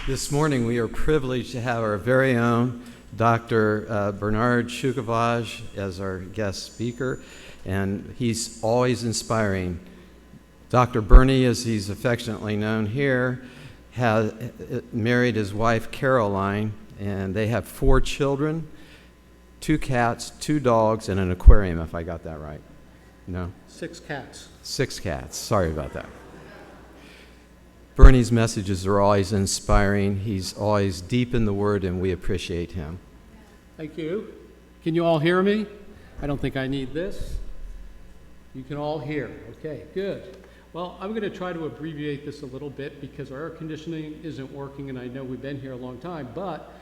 This morning we are privileged to have our very own Dr. Bernard Shucavage as our guest speaker, and he's always inspiring. Dr. Bernie, as he's affectionately known here, has married his wife Caroline, and they have 4 children, 2 cats, 2 dogs, and an aquarium, if I got that right. No? 6 cats. 6 cats. Sorry about that. Bernie's messages are always inspiring. He's always deep in the Word, and we appreciate him. Thank you. Can you all hear me? I don't think I need this. You can all hear. Okay, good. Well, I'm going to try to abbreviate this a little bit because our air conditioning isn't working, and I know we've been here a long time, but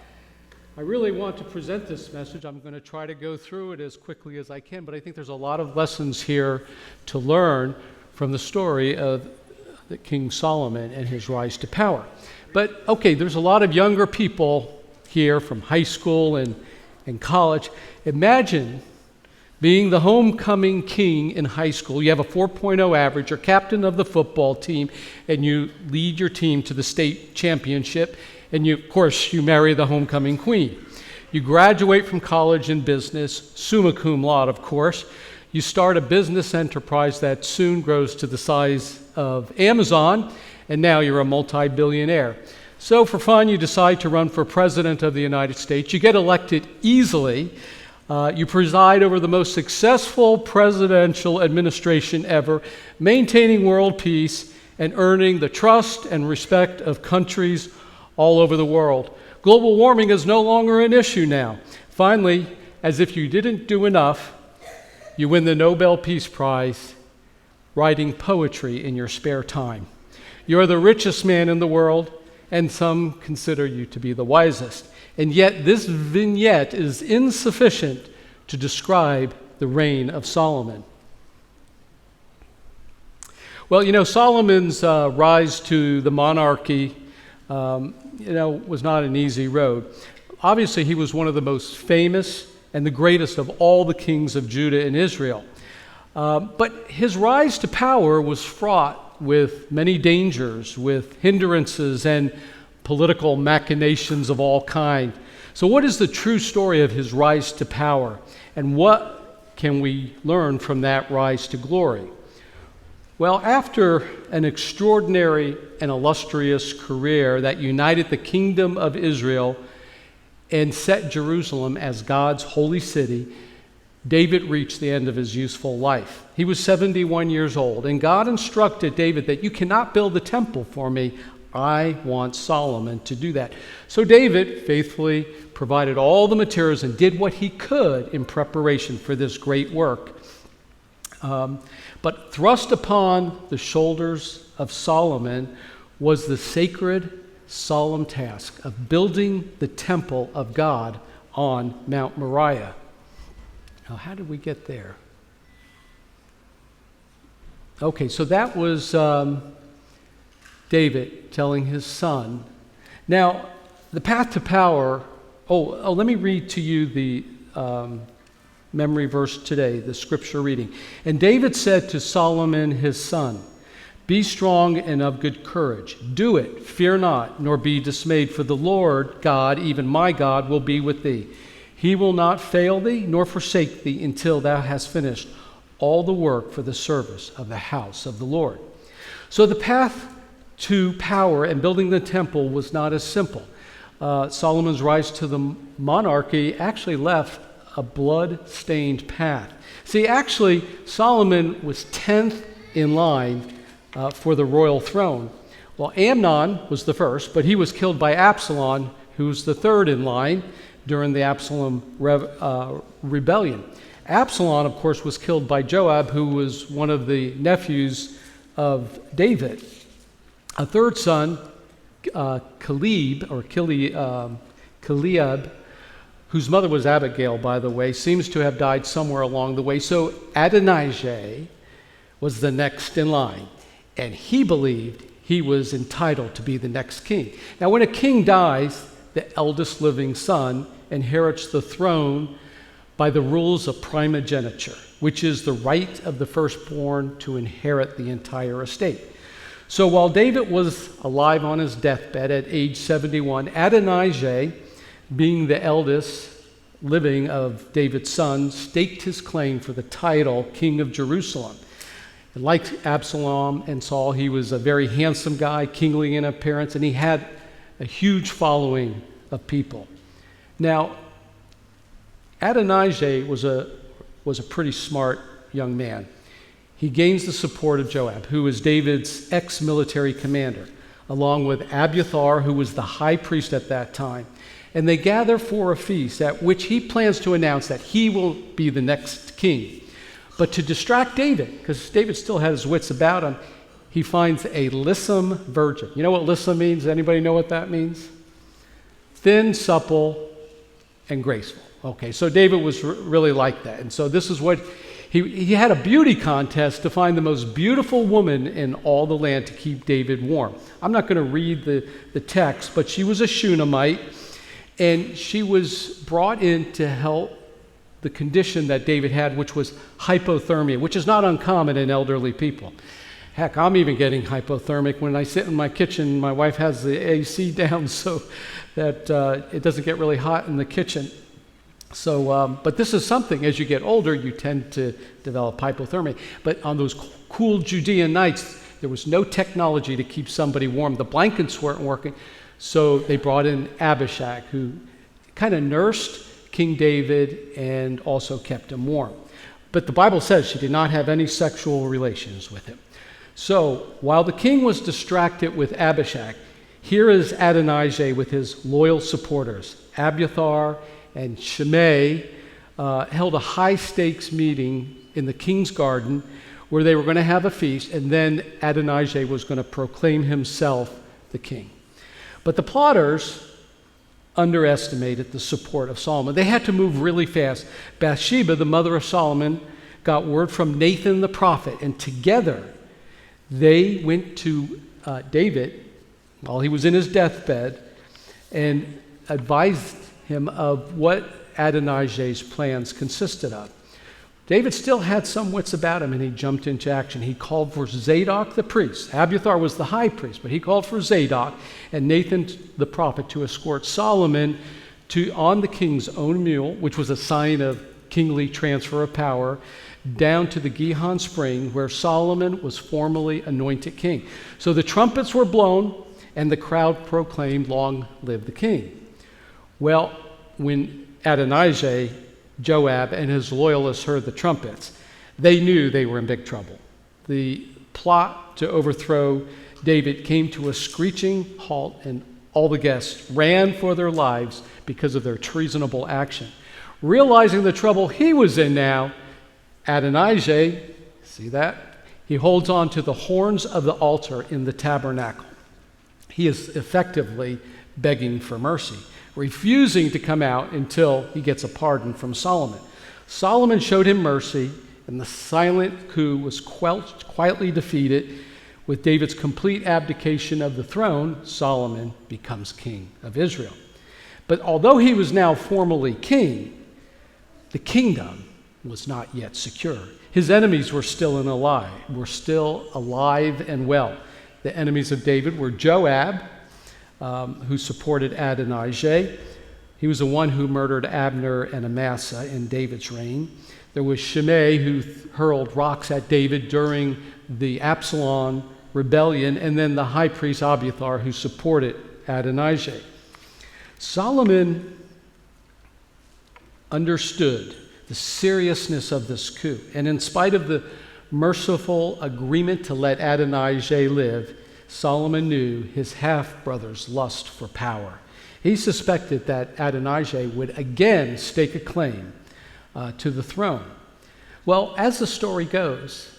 I really want to present this message. I'm going to try to go through it as quickly as I can, but I think there's a lot of lessons here to learn from the story of King Solomon and his rise to power. But okay, there's a lot of younger people here from high school and college. Imagine being the homecoming king in high school. You have a 4.0 average, you're captain of the football team, and you lead your team to the state championship, and of course, you marry the homecoming queen. You graduate from college in business, summa cum laude, of course. You start a business enterprise that soon grows to the size of Amazon, and now you're a multi-billionaire. So for fun, you decide to run for president of the United States. You get elected easily. You preside over the most successful presidential administration ever, maintaining world peace and earning the trust and respect of countries all over the world. Global warming is no longer an issue now. Finally, as if you didn't do enough, you win the Nobel Peace Prize writing poetry in your spare time. You're the richest man in the world, and some consider you to be the wisest. And yet this vignette is insufficient to describe the reign of Solomon. Well, you know, Solomon's rise to the monarchy, was not an easy road. Obviously, he was one of the most famous and the greatest of all the kings of Judah and Israel. But his rise to power was fraught with many dangers, with hindrances and political machinations of all kinds. So what is the true story of his rise to power? And what can we learn from that rise to glory? Well, after an extraordinary and illustrious career that united the kingdom of Israel and set Jerusalem as God's holy city, David reached the end of his useful life. He was 71 years old, and God instructed David that you cannot build the temple for me. I want Solomon to do that. So David faithfully provided all the materials and did what he could in preparation for this great work. But thrust upon the shoulders of Solomon was the sacred, solemn task of building the temple of God on Mount Moriah. Now, how did we get there? Okay, so that was David telling his son. Now, the path to power, let me read to you the memory verse today, the scripture reading. And David said to Solomon his son, "Be strong and of good courage. Do it, fear not, nor be dismayed, for the Lord God, even my God, will be with thee. He will not fail thee, nor forsake thee, until thou hast finished all the work for the service of the house of the Lord." So the path to power and building the temple was not as simple. Solomon's rise to the monarchy actually left a blood-stained path. See, actually, Solomon was 10th in line for the royal throne. Well, Amnon was the first, but he was killed by Absalom, who was the 3rd in line during the Absalom rebellion. Absalom, of course, was killed by Joab, who was one of the nephews of David. A 3rd son, Caleb, whose mother was Abigail, by the way, seems to have died somewhere along the way. So Adonijah was the next in line, and he believed he was entitled to be the next king. Now, when a king dies, the eldest living son inherits the throne by the rules of primogeniture, which is the right of the firstborn to inherit the entire estate. So while David was alive on his deathbed at age 71, Adonijah, being the eldest living of David's sons, staked his claim for the title King of Jerusalem. And like Absalom and Saul, he was a very handsome guy, kingly in appearance, and he had a huge following of people. Now, Adonijah was a pretty smart young man. He gains the support of Joab, who was David's ex-military commander, along with Abiathar, who was the high priest at that time. And they gather for a feast at which he plans to announce that he will be the next king. But to distract David, because David still had his wits about him, he finds a lissom virgin. You know what lissom means? Anybody know what that means? Thin, supple, and graceful. Okay, so David was really like that. And so this is what he had a beauty contest to find the most beautiful woman in all the land to keep David warm. I'm not going to read the text, but she was a Shunammite, and she was brought in to help the condition that David had, which was hypothermia, which is not uncommon in elderly people. Heck, I'm even getting hypothermic when I sit in my kitchen. My wife has the AC down so that it doesn't get really hot in the kitchen. So, but this is something, as you get older, you tend to develop hypothermia. But on those cool Judean nights, there was no technology to keep somebody warm. The blankets weren't working. So they brought in Abishag, who kind of nursed King David and also kept him warm. But the Bible says she did not have any sexual relations with him. So while the king was distracted with Abishag, here is Adonijah with his loyal supporters. Abiathar and Shimei held a high-stakes meeting in the king's garden where they were going to have a feast, and then Adonijah was going to proclaim himself the king. But the plotters underestimated the support of Solomon. They had to move really fast. Bathsheba, the mother of Solomon, got word from Nathan the prophet, and together they went to David while he was in his deathbed and advised him of what Adonijah's plans consisted of. David still had some wits about him, and he jumped into action. He called for Zadok the priest. Abiathar was the high priest, but he called for Zadok and Nathan the prophet to escort Solomon on the king's own mule, which was a sign of kingly transfer of power, down to the Gihon spring where Solomon was formally anointed king. So the trumpets were blown, and the crowd proclaimed, "Long live the king." Well, when Adonijah, Joab, and his loyalists heard the trumpets, they knew they were in big trouble. The plot to overthrow David came to a screeching halt, and all the guests ran for their lives because of their treasonable action. Realizing the trouble he was in now, Adonijah, see that? He holds on to the horns of the altar in the tabernacle. He is effectively begging for mercy, refusing to come out until he gets a pardon from Solomon. Solomon showed him mercy, and the silent coup was quietly defeated. With David's complete abdication of the throne, Solomon becomes king of Israel. But although he was now formally king, the kingdom was not yet secure. His enemies were still alive and well. The enemies of David were Joab, who supported Adonijah. He was the one who murdered Abner and Amasa in David's reign. There was Shimei, who hurled rocks at David during the Absalom rebellion, and then the high priest Abiathar, who supported Adonijah. Solomon understood the seriousness of this coup, and in spite of the merciful agreement to let Adonijah live, Solomon knew his half-brother's lust for power. He suspected that Adonijah would again stake a claim to the throne. Well, as the story goes,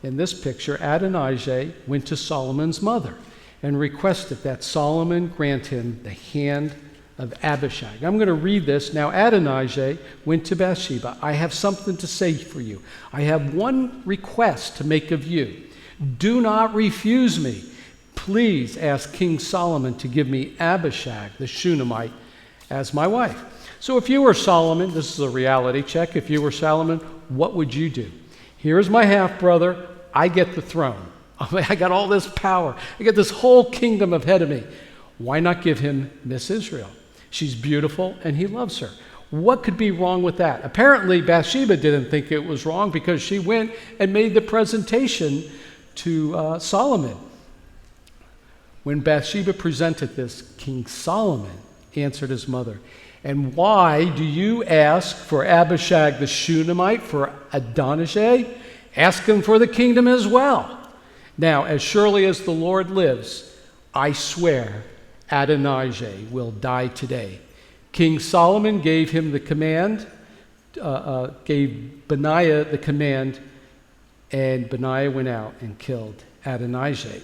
in this picture, Adonijah went to Solomon's mother and requested that Solomon grant him the hand of Abishag. I'm going to read this. Now Adonijah went to Bathsheba. "I have something to say for you. I have one request to make of you. Do not refuse me. Please ask King Solomon to give me Abishag, the Shunammite, as my wife." So if you were Solomon, this is a reality check. If you were Solomon, what would you do? Here is my half-brother. I get the throne. I got all this power. I got this whole kingdom ahead of me. Why not give him Miss Israel? She's beautiful and he loves her. What could be wrong with that? Apparently, Bathsheba didn't think it was wrong because she went and made the presentation to Solomon. When Bathsheba presented this, King Solomon answered his mother, "And why do you ask for Abishag the Shunammite, for Adonijah? Ask him for the kingdom as well. Now, as surely as the Lord lives, I swear Adonijah will die today." King Solomon gave him the command, gave Benaiah the command, and Benaiah went out and killed Adonijah.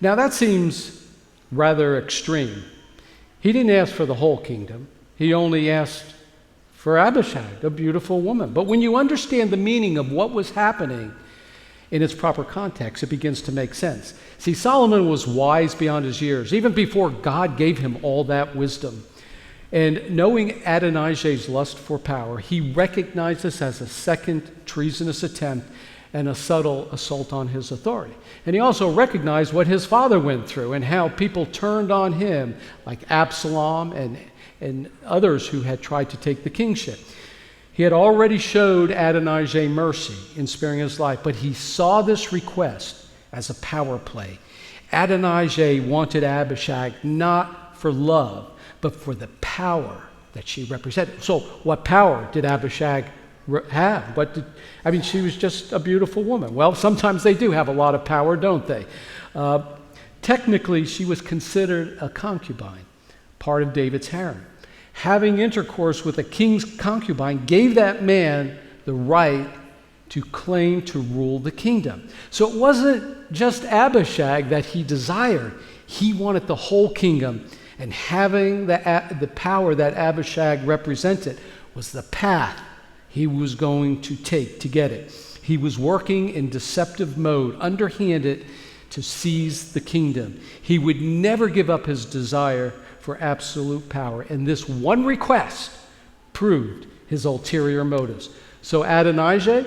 Now that seems rather extreme. He didn't ask for the whole kingdom. He only asked for Abishag, a beautiful woman. But when you understand the meaning of what was happening in its proper context, it begins to make sense. See, Solomon was wise beyond his years, even before God gave him all that wisdom. And knowing Adonijah's lust for power, he recognized this as a second treasonous attempt and a subtle assault on his authority. And he also recognized what his father went through and how people turned on him, like Absalom and others who had tried to take the kingship. He had already showed Adonijah mercy in sparing his life, but he saw this request as a power play. Adonijah wanted Abishag not for love, but for the power that she represented. So what power did Abishag have? She was just a beautiful woman. Well, sometimes they do have a lot of power, don't they? Technically, she was considered a concubine, part of David's harem. Having intercourse with a king's concubine gave that man the right to claim to rule the kingdom. So it wasn't just Abishag that he desired. He wanted the whole kingdom, and having the power that Abishag represented was the path he was going to take to get it. He was working in deceptive mode, underhanded, to seize the kingdom. He would never give up his desire for absolute power, and this one request proved his ulterior motives. So Adonijah,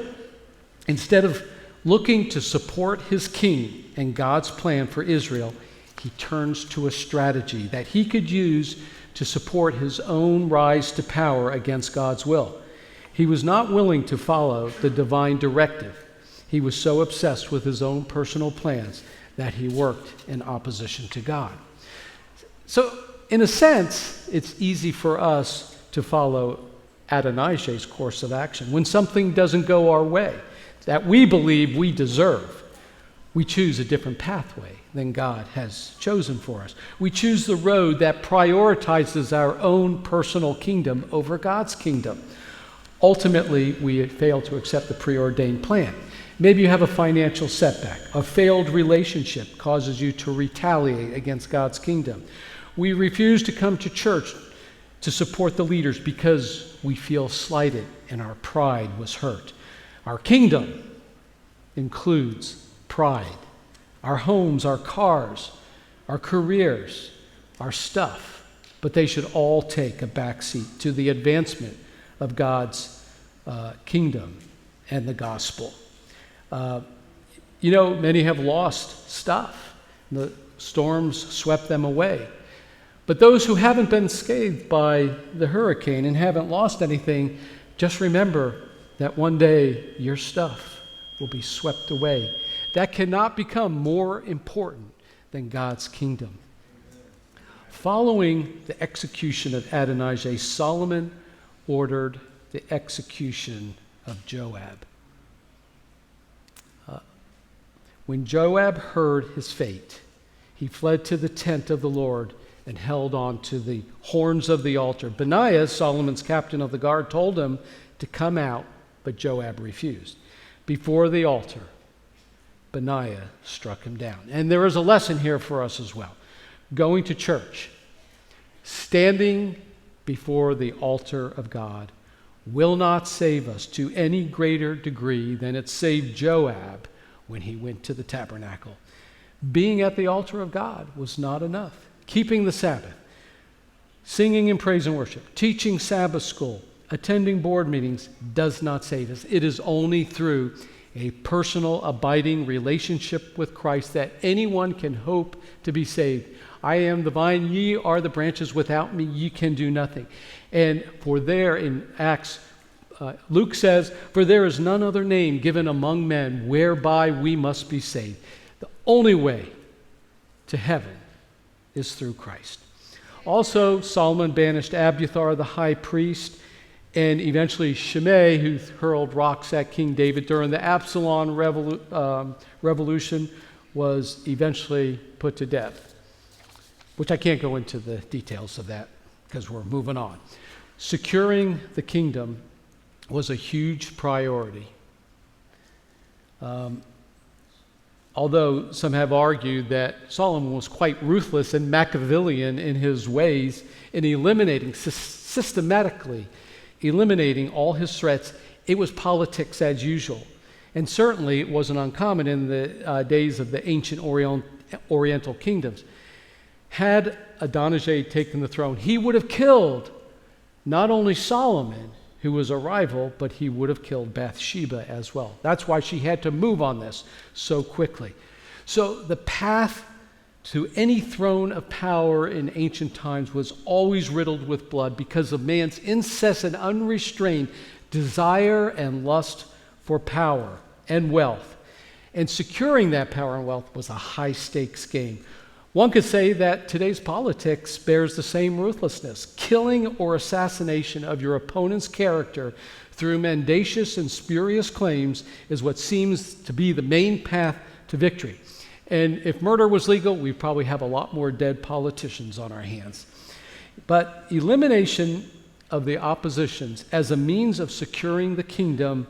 instead of looking to support his king and God's plan for Israel, he turns to a strategy that he could use to support his own rise to power against God's will. He was not willing to follow the divine directive. He was so obsessed with his own personal plans that he worked in opposition to God. So, in a sense, it's easy for us to follow Adonijah's course of action. When something doesn't go our way, that we believe we deserve, we choose a different pathway than God has chosen for us. We choose the road that prioritizes our own personal kingdom over God's kingdom. Ultimately, we fail to accept the preordained plan. Maybe you have a financial setback. A failed relationship causes you to retaliate against God's kingdom. We refuse to come to church to support the leaders because we feel slighted and our pride was hurt. Our kingdom includes pride. Our homes, our cars, our careers, our stuff, but they should all take a backseat to the advancement of God's kingdom and the gospel. Many have lost stuff. The storms swept them away. But those who haven't been scathed by the hurricane and haven't lost anything, just remember that one day your stuff will be swept away. That cannot become more important than God's kingdom. Following the execution of Adonijah, Solomon ordered the execution of Joab. When Joab heard his fate, he fled to the tent of the Lord and held on to the horns of the altar. Benaiah, Solomon's captain of the guard, told him to come out, but Joab refused. Before the altar, Benaiah struck him down. And there is a lesson here for us as well. Going to church, standing before the altar of God, will not save us to any greater degree than it saved Joab when he went to the tabernacle. Being at the altar of God was not enough. Keeping the Sabbath, singing in praise and worship, teaching Sabbath school, attending board meetings does not save us. It is only through a personal, abiding relationship with Christ that anyone can hope to be saved. I am the vine, ye are the branches. Without me, ye can do nothing. And for there in Acts, Luke says, for there is none other name given among men whereby we must be saved. The only way to heaven is through Christ. Also, Solomon banished Abiathar the high priest, and eventually Shimei, who hurled rocks at King David during the Absalom revolution, was eventually put to death, which I can't go into the details of that because we're moving on. Securing the kingdom was a huge priority. Although some have argued that Solomon was quite ruthless and Machiavellian in his ways in systematically eliminating all his threats, it was politics as usual. And certainly it wasn't uncommon in the days of the ancient Oriental kingdoms. Had Adonijah taken the throne, he would have killed not only Solomon, who was a rival, but he would have killed Bathsheba as well. That's why she had to move on this so quickly. So the path to any throne of power in ancient times was always riddled with blood because of man's incessant, unrestrained desire and lust for power and wealth. And securing that power and wealth was a high-stakes game. One could say that today's politics bears the same ruthlessness. Killing or assassination of your opponent's character through mendacious and spurious claims is what seems to be the main path to victory. And if murder was legal, we'd probably have a lot more dead politicians on our hands. But elimination of the oppositions as a means of securing the kingdom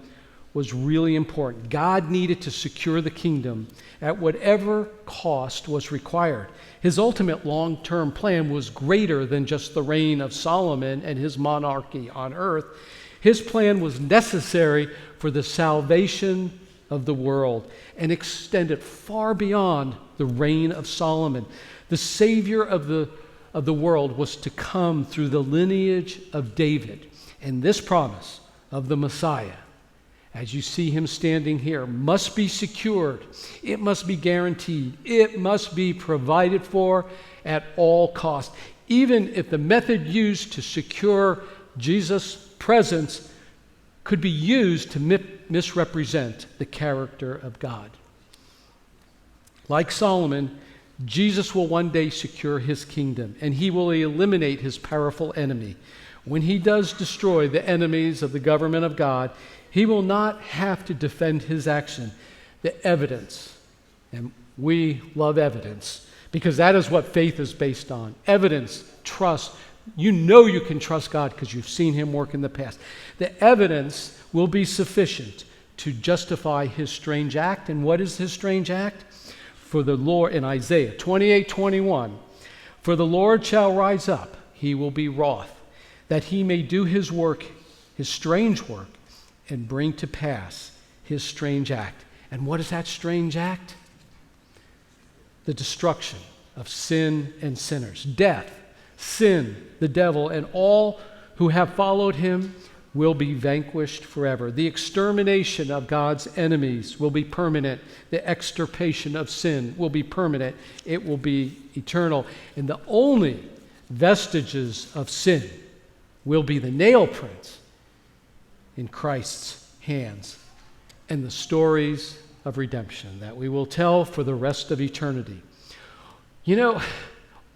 was really important. God needed to secure the kingdom at whatever cost was required. His ultimate long-term plan was greater than just the reign of Solomon and his monarchy on earth. His plan was necessary for the salvation of the world and extended far beyond the reign of Solomon. The Savior of the world was to come through the lineage of David. And this promise of the Messiah, as you see him standing here, must be secured. It must be guaranteed. It must be provided for at all costs. Even if the method used to secure Jesus' presence could be used to misrepresent the character of God. Like Solomon, Jesus will one day secure his kingdom, and he will eliminate his powerful enemy. When he does destroy the enemies of the government of God, he will not have to defend his action. The evidence, and we love evidence, because that is what faith is based on. Evidence, trust. You know you can trust God because you've seen him work in the past. The evidence will be sufficient to justify his strange act. And what is his strange act? For the Lord, in Isaiah 28:21, for the Lord shall rise up, he will be wroth, that he may do his work, his strange work, and bring to pass his strange act. And what is that strange act? The destruction of sin and sinners. Death, sin, the devil, and all who have followed him will be vanquished forever. The extermination of God's enemies will be permanent. The extirpation of sin will be permanent. It will be eternal. And the only vestiges of sin will be the nail prints in Christ's hands and the stories of redemption that we will tell for the rest of eternity. You know,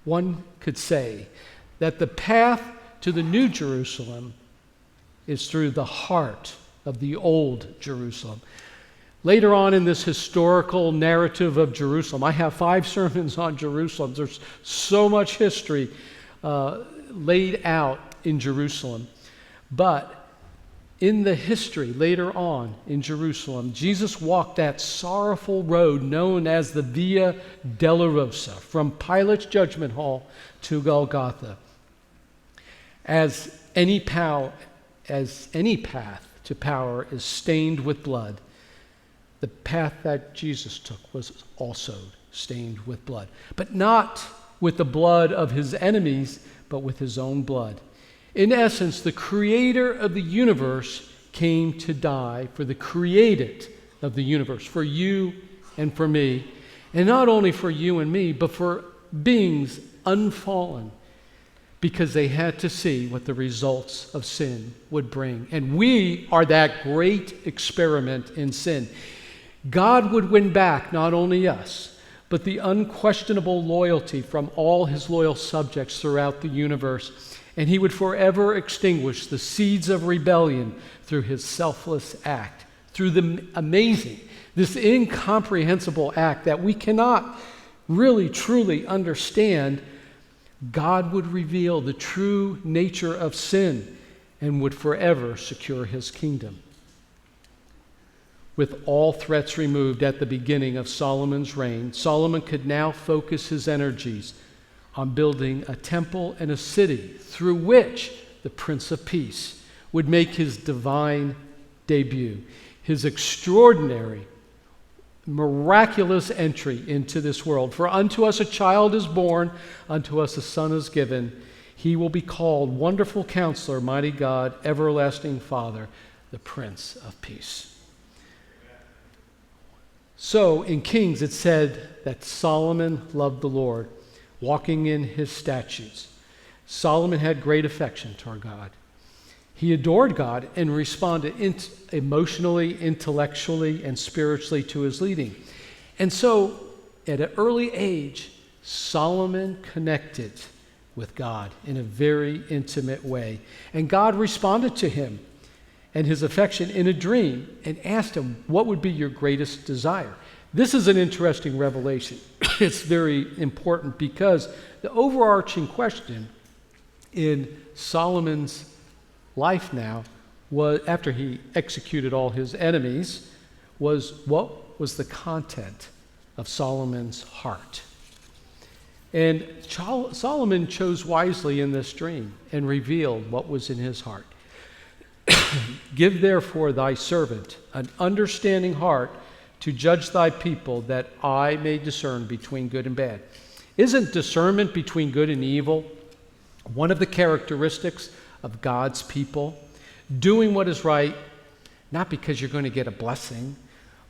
one could say that the path to the New Jerusalem is through the heart of the old Jerusalem. Later on in this historical narrative of Jerusalem, I have 5 sermons on Jerusalem. There's so much history laid out in Jerusalem. But in the history later on in Jerusalem, Jesus walked that sorrowful road known as the Via Dolorosa, from Pilate's judgment hall to Golgotha. As any path to power is stained with blood, the path that Jesus took was also stained with blood. But not with the blood of his enemies, but with his own blood. In essence, the creator of the universe came to die for the created of the universe, for you and for me. And not only for you and me, but for beings unfallen, because they had to see what the results of sin would bring. And we are that great experiment in sin. God would win back not only us, but the unquestionable loyalty from all his loyal subjects throughout the universe. And he would forever extinguish the seeds of rebellion through his selfless act, through the amazing, this incomprehensible act that we cannot really truly understand. God would reveal the true nature of sin and would forever secure his kingdom. With all threats removed at the beginning of Solomon's reign, Solomon could now focus his energies on building a temple and a city through which the Prince of Peace would make his divine debut, his extraordinary, miraculous entry into this world. For unto us a child is born, unto us a son is given. He will be called Wonderful Counselor, Mighty God, Everlasting Father, the Prince of Peace. So in Kings it said that Solomon loved the Lord, walking in his statutes. Solomon had great affection toward God. He adored God and responded emotionally, intellectually, and spiritually to his leading. And so, at an early age, Solomon connected with God in a very intimate way. And God responded to him and his affection in a dream and asked him, what would be your greatest desire? This is an interesting revelation. It's very important because the overarching question in Solomon's life now was, after he executed all his enemies, was what was the content of Solomon's heart? And Solomon chose wisely in this dream and revealed what was in his heart. Give therefore thy servant an understanding heart to judge thy people, that I may discern between good and bad. Isn't discernment between good and evil one of the characteristics of God's people? Doing what is right, not because you're going to get a blessing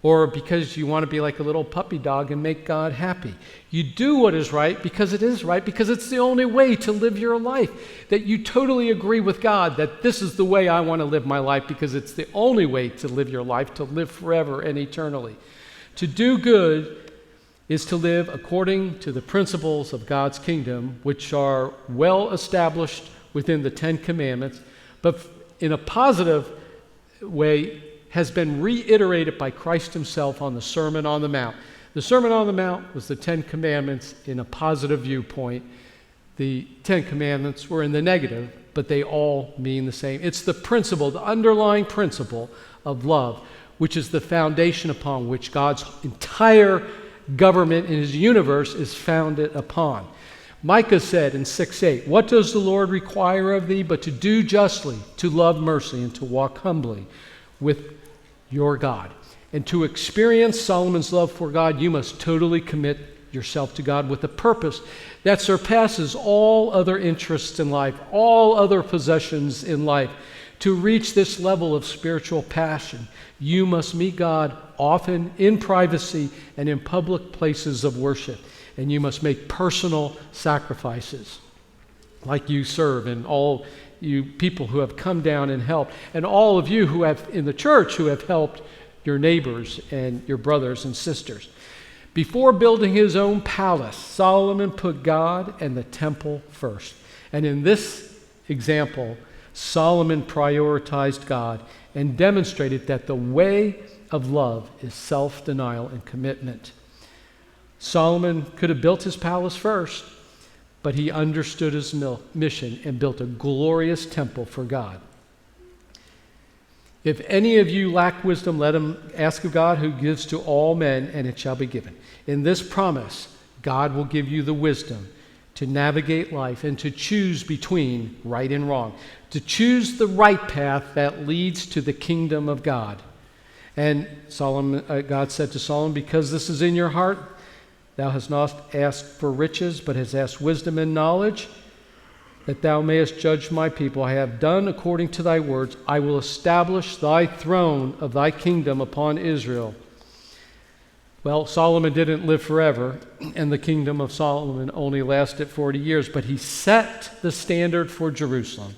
or because you want to be like a little puppy dog and make God happy. You do what is right because it is right, because it's the only way to live your life. That you totally agree with God that this is the way I want to live my life because it's the only way to live your life, to live forever and eternally. To do good is to live according to the principles of God's kingdom, which are well established within the Ten Commandments, but in a positive way has been reiterated by Christ himself on the Sermon on the Mount. The Sermon on the Mount was the Ten Commandments in a positive viewpoint. The Ten Commandments were in the negative, but they all mean the same. It's the principle, the underlying principle of love, which is the foundation upon which God's entire government in his universe is founded upon. Micah said in 6:8, what does the Lord require of thee but to do justly, to love mercy, and to walk humbly with your God? And to experience Solomon's love for God, you must totally commit yourself to God with a purpose that surpasses all other interests in life, all other possessions in life. To reach this level of spiritual passion, you must meet God often in privacy and in public places of worship. And you must make personal sacrifices, like you serve, and all you people who have come down and helped, and all of you who have in the church who have helped your neighbors and your brothers and sisters. Before building his own palace, Solomon put God and the temple first. And in this example, Solomon prioritized God and demonstrated that the way of love is self-denial and commitment. Solomon could have built his palace first, but he understood his mission and built a glorious temple for God. If any of you lack wisdom, let him ask of God, who gives to all men, and it shall be given. In this promise, God will give you the wisdom to navigate life and to choose between right and wrong, to choose the right path that leads to the kingdom of God. And God said to Solomon, because this is in your heart, thou hast not asked for riches, but hast asked wisdom and knowledge, that thou mayest judge my people. I have done according to thy words. I will establish thy throne of thy kingdom upon Israel Well, Solomon didn't live forever, and the kingdom of Solomon only lasted 40 years, but he set the standard for Jerusalem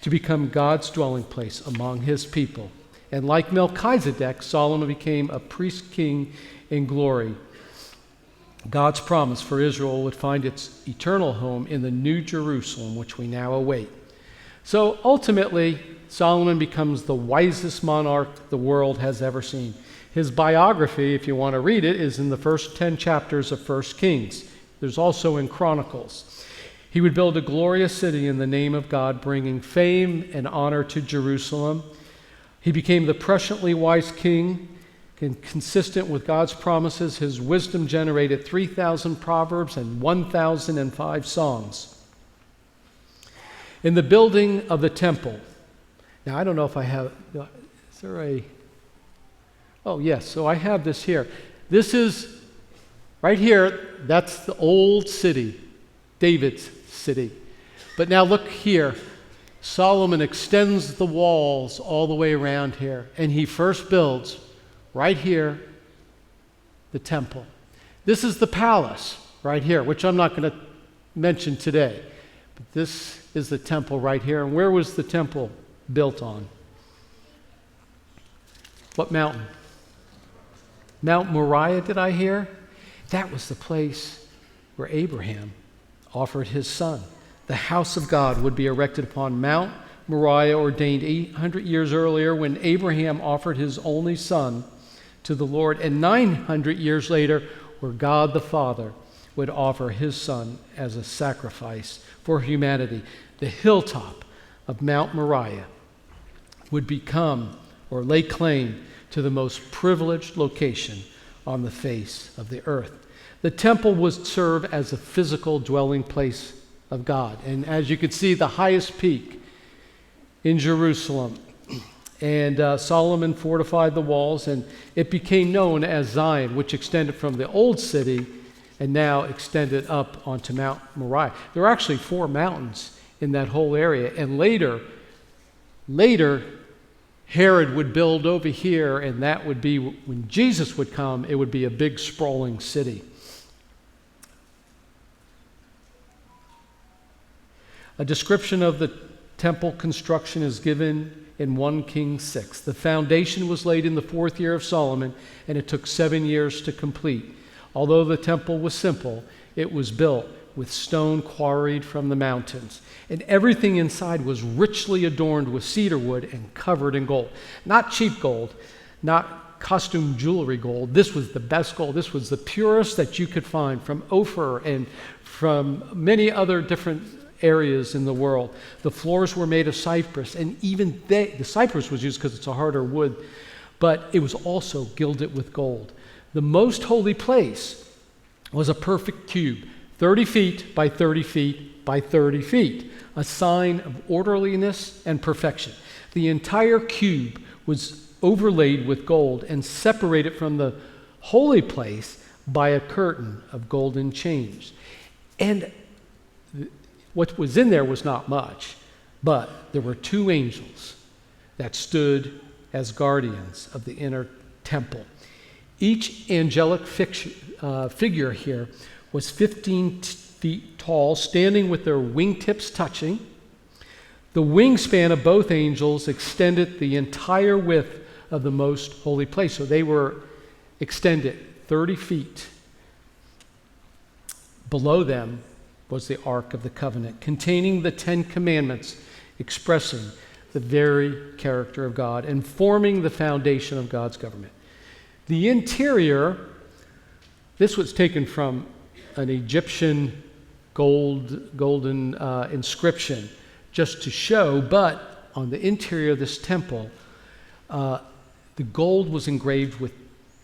to become God's dwelling place among his people. And like Melchizedek, Solomon became a priest-king in glory. God's promise for Israel would find its eternal home in the New Jerusalem, which we now await. So ultimately, Solomon becomes the wisest monarch the world has ever seen. His biography, if you want to read it, is in the first 10 chapters of 1 Kings. There's also in Chronicles. He would build a glorious city in the name of God, bringing fame and honor to Jerusalem. He became the presciently wise king, and consistent with God's promises. His wisdom generated 3,000 proverbs and 1,005 songs. In the building of the temple, now I don't know if I have, is there a, oh yes, so I have this here. This is, right here, that's the old city, David's city. But now look here. Solomon extends the walls all the way around here, and he first builds right here the temple. This is the palace right here, which I'm not going to mention today. But this is the temple right here. And where was the temple built on? What mountain? Mount Moriah, did I hear? That was the place where Abraham offered his son. The house of God would be erected upon Mount Moriah, ordained 800 years earlier when Abraham offered his only son to the Lord, and 900 years later where God the Father would offer his son as a sacrifice for humanity. The hilltop of Mount Moriah would become or lay claim to the most privileged location on the face of the earth. The temple would serve as a physical dwelling place of God. And as you can see, the highest peak in Jerusalem. And Solomon fortified the walls, and it became known as Zion, which extended from the old city and now extended up onto Mount Moriah. There are actually 4 mountains in that whole area. And later, Herod would build over here, and that would be, when Jesus would come, it would be a big sprawling city. A description of the temple construction is given in 1 Kings 6. The foundation was laid in the 4th year of Solomon, and it took 7 years to complete. Although the temple was simple, it was built with stone quarried from the mountains. And everything inside was richly adorned with cedar wood and covered in gold. Not cheap gold, not costume jewelry gold. This was the best gold. This was the purest that you could find from Ophir and from many other different areas in the world. The floors were made of cypress, and even the cypress was used because it's a harder wood, but it was also gilded with gold. The most holy place was a perfect cube, 30 feet by 30 feet by 30 feet, a sign of orderliness and perfection. The entire cube was overlaid with gold and separated from the holy place by a curtain of golden chains. And what was in there was not much, but there were 2 angels that stood as guardians of the inner temple. Each angelic figure here was 15 feet tall, standing with their wingtips touching. The wingspan of both angels extended the entire width of the most holy place. So they were extended 30 feet. Below them was the Ark of the Covenant, containing the 10 Commandments, expressing the very character of God and forming the foundation of God's government. The interior, this was taken from an Egyptian golden inscription just to show, but on the interior of this temple, the gold was engraved with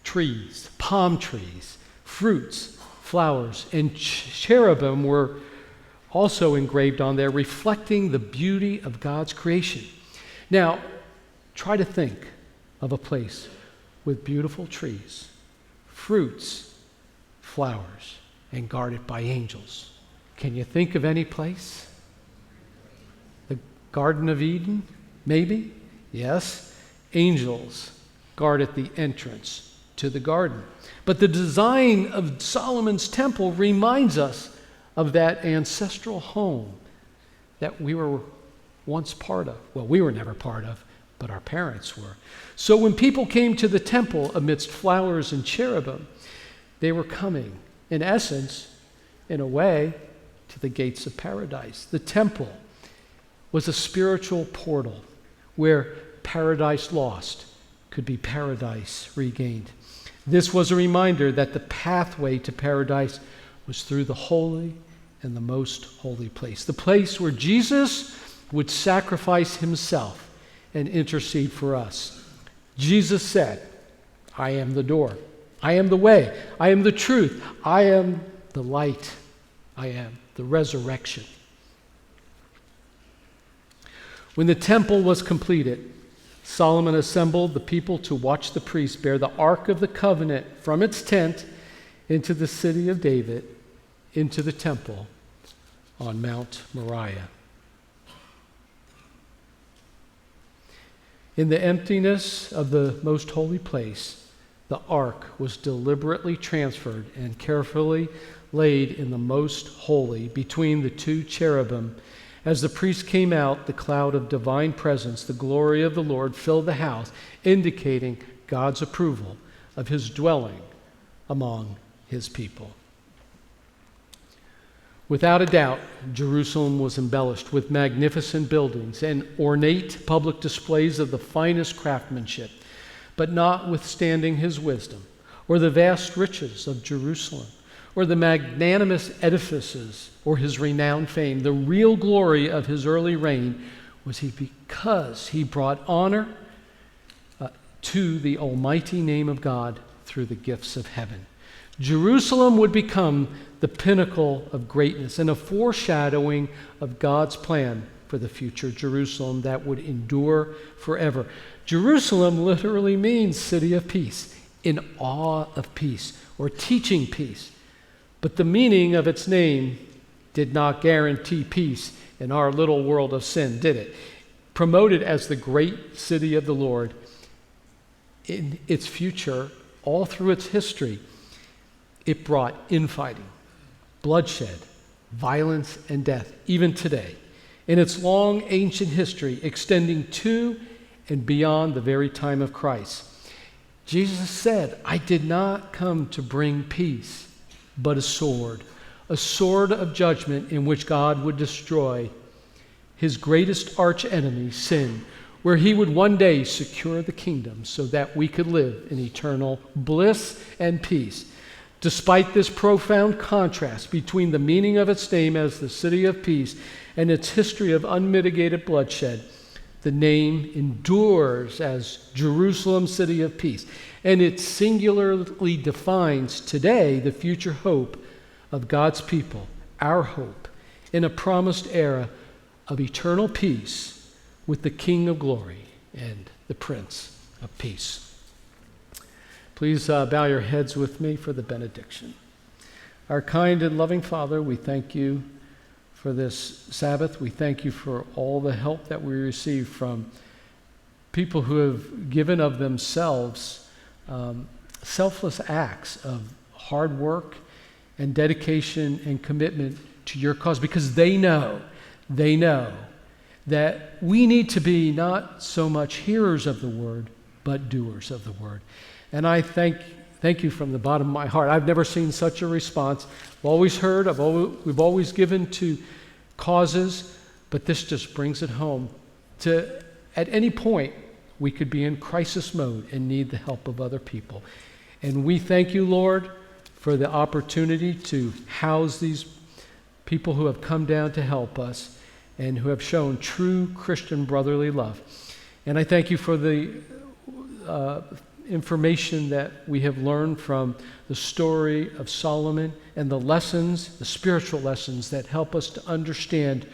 trees, palm trees, fruits, flowers, and cherubim were also engraved on there, reflecting the beauty of God's creation. Now, try to think of a place with beautiful trees, fruits, flowers, and guarded by angels. Can you think of any place? The Garden of Eden, maybe? Yes. Angels guarded the entrance to the garden. But the design of Solomon's temple reminds us of that ancestral home that we were once part of. Well, we were never part of, but our parents were. So when people came to the temple amidst flowers and cherubim, they were coming, in essence, in a way, to the gates of paradise. The temple was a spiritual portal where paradise lost could be paradise regained. This was a reminder that the pathway to paradise was through the holy and the most holy place, the place where Jesus would sacrifice himself and intercede for us. Jesus said, I am the door. I am the way. I am the truth. I am the light. I am the resurrection. When the temple was completed, Solomon assembled the people to watch the priests bear the Ark of the Covenant from its tent into the city of David, into the temple on Mount Moriah. In the emptiness of the most holy place, the ark was deliberately transferred and carefully laid in the most holy between the two cherubim. As the priest came out, the cloud of divine presence, the glory of the Lord, filled the house, indicating God's approval of his dwelling among his people. Without a doubt, Jerusalem was embellished with magnificent buildings and ornate public displays of the finest craftsmanship. But notwithstanding his wisdom, or the vast riches of Jerusalem, or the magnanimous edifices, or his renowned fame, the real glory of his early reign was because he brought honor to the almighty name of God through the gifts of heaven. Jerusalem would become the pinnacle of greatness and a foreshadowing of God's plan for the future Jerusalem that would endure forever. Jerusalem literally means city of peace, in awe of peace, or teaching peace. But the meaning of its name did not guarantee peace in our little world of sin, did it? Promoted as the great city of the Lord, in its future, all through its history, it brought infighting, bloodshed, violence, and death, even today, in its long ancient history extending to and beyond the very time of Christ. Jesus said, I did not come to bring peace, but a sword of judgment in which God would destroy his greatest archenemy, sin, where he would one day secure the kingdom so that we could live in eternal bliss and peace. Despite this profound contrast between the meaning of its name as the city of peace and its history of unmitigated bloodshed, the name endures as Jerusalem, city of peace, and it singularly defines today the future hope of God's people, our hope, in a promised era of eternal peace with the King of glory and the Prince of peace. Please bow your heads with me for the benediction. Our kind and loving Father, we thank you for this Sabbath. We thank you for all the help that we receive from people who have given of themselves selfless acts of hard work and dedication and commitment to your cause, because they know that we need to be not so much hearers of the word, but doers of the word. And I thank you from the bottom of my heart. I've never seen such a response. I've always heard, we've always given to causes, but this just brings it home. At any point, we could be in crisis mode and need the help of other people. And we thank you, Lord, for the opportunity to house these people who have come down to help us and who have shown true Christian brotherly love. And I thank you for the information that we have learned from the story of Solomon and the lessons, the spiritual lessons that help us to understand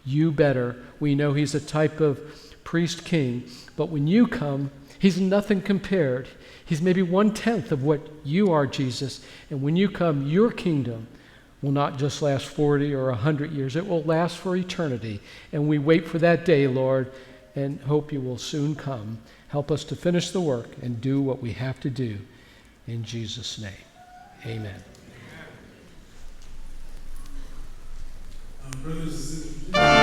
you better. We know he's a type of priest king, but when you come, he's nothing compared. He's maybe 1/10 of what you are, Jesus. And when you come, your kingdom will not just last 40 or 100 years. It will last for eternity. And we wait for that day, Lord, and hope you will soon come. Help us to finish the work and do what we have to do. In Jesus' name, amen. Brothers and sisters.